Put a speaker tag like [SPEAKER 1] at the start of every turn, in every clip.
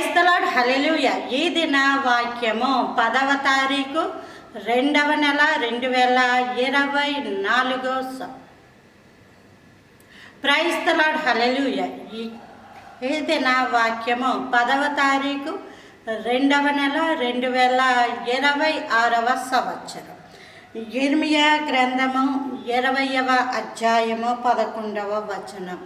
[SPEAKER 1] Praise the lord, హల్లెలూయా. ఈ దిన వాక్యము 10వ తారీఖు 2వ నెల 2024. ప్రైజ్ ది లార్డ్, హల్లెలూయా. ఈ దిన వాక్యము 10వ తారీఖు 2వ నెల 2026వ సంవత్సరం. యిర్మీయా గ్రంథము 20వ అధ్యాయము 11వ వచనం.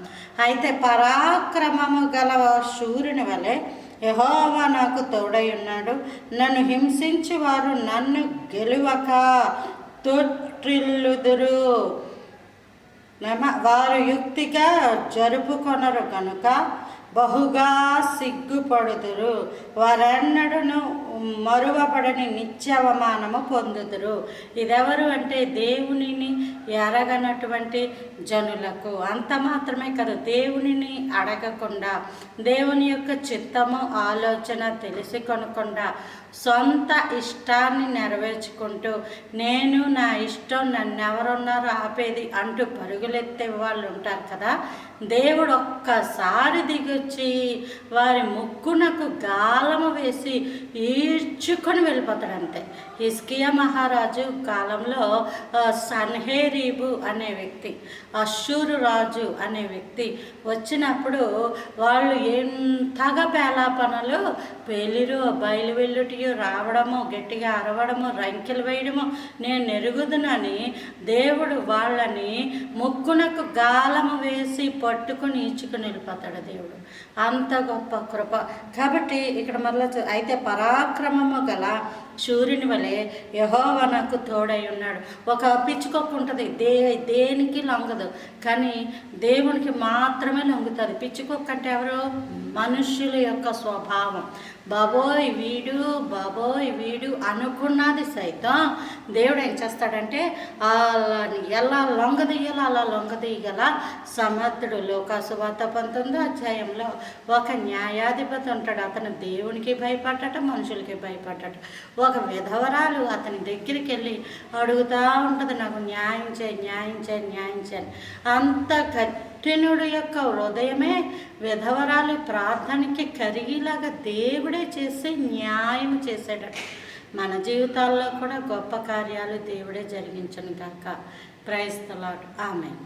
[SPEAKER 1] అయితే పరాక్రమము గల శూరుని వలె యెహోవా నాకు తోడై ఉన్నాడు. నన్ను హింసించి వారు నన్ను గెలువక తొట్టిల్లుదురు. వారు యుక్తిగా జరుపుకొనరు కనుక బహుగా సిగ్గుపడుదురు. వారెన్నడూను మరువబడని నిత్య అవమానము పొందుదురు. ఇదెవరు అంటే దేవునిని ఎరగనటువంటి జనులకు. అంత మాత్రమే కదా, దేవునిని అడగకుండా, దేవుని యొక్క చిత్తము ఆలోచన తెలిసి కొనకుండా సొంత ఇష్టాన్ని నెరవేర్చుకుంటూ నేను నా ఇష్టం, నన్ను ఎవరున్నారో ఆపేది అంటూ పరుగులెత్తే వాళ్ళు ఉంటారు కదా. దేవుడు ఒక్కసారి దిగొచ్చి వారి ముక్కునకు గాలము వేసి ఈడ్చుకొని వెళ్ళిపోతాడు అంతే. హిజ్కియా మహారాజు కాలంలో సన్హెరీబు అనే వ్యక్తి, అష్షూరు రాజు అనే వ్యక్తి వచ్చినప్పుడు వాళ్ళు ఎంతగా పేలాపనలు పేలిరు, బయలు వెళ్ళుటియు, రావడము, గట్టిగా అరవడము, రంకెలు వేయడము నేను ఎరుగుదునని దేవుడు వాళ్ళని ముక్కునకు గాలము వేసి పట్టుకుని ఈడ్చుకుని వెళ్ళిపోతాడు దేవుడు. అంత గొప్ప కృప. కాబట్టి ఇక్కడ మళ్ళీ అయితే పరాక్రమము గల సూర్యుని వలె యెహోవా నాకు తోడై ఉన్నాడు. ఒక పిచ్చుకొక్క ఉంటుంది, దేనికి లొంగదు, కానీ దేవునికి మాత్రమే లొంగుతుంది. పిచ్చుకొక్క అంటే ఎవరు? మనుష్యుల యొక్క స్వభావం. బాబోయ్ వీడు అనుకున్నది సైతం దేవుడు ఏం చేస్తాడంటే ఎలా లొంగదీయాలో అలా లొంగదీయగల సమర్థుడు. లోకాసువార్త 19వ అధ్యాయంలో ఒక న్యాయాధిపతి ఉంటాడు. అతను దేవునికి భయపడ్డట, మనుషులకి భయపడ్డట. ఒక విధవరాలు అతని దగ్గరికి వెళ్ళి అడుగుతూ ఉంటుంది, నాకు న్యాయం చేయి. అంత కఠినుడు యొక్క హృదయమే విధవరాలు ప్రార్థనకి కరిగిలాగా దేవుడే చేసి న్యాయం చేసాడట. మన జీవితాల్లో కూడా గొప్ప కార్యాలు దేవుడే జరిగించను గాక. Praise the lord. ఆమేన్.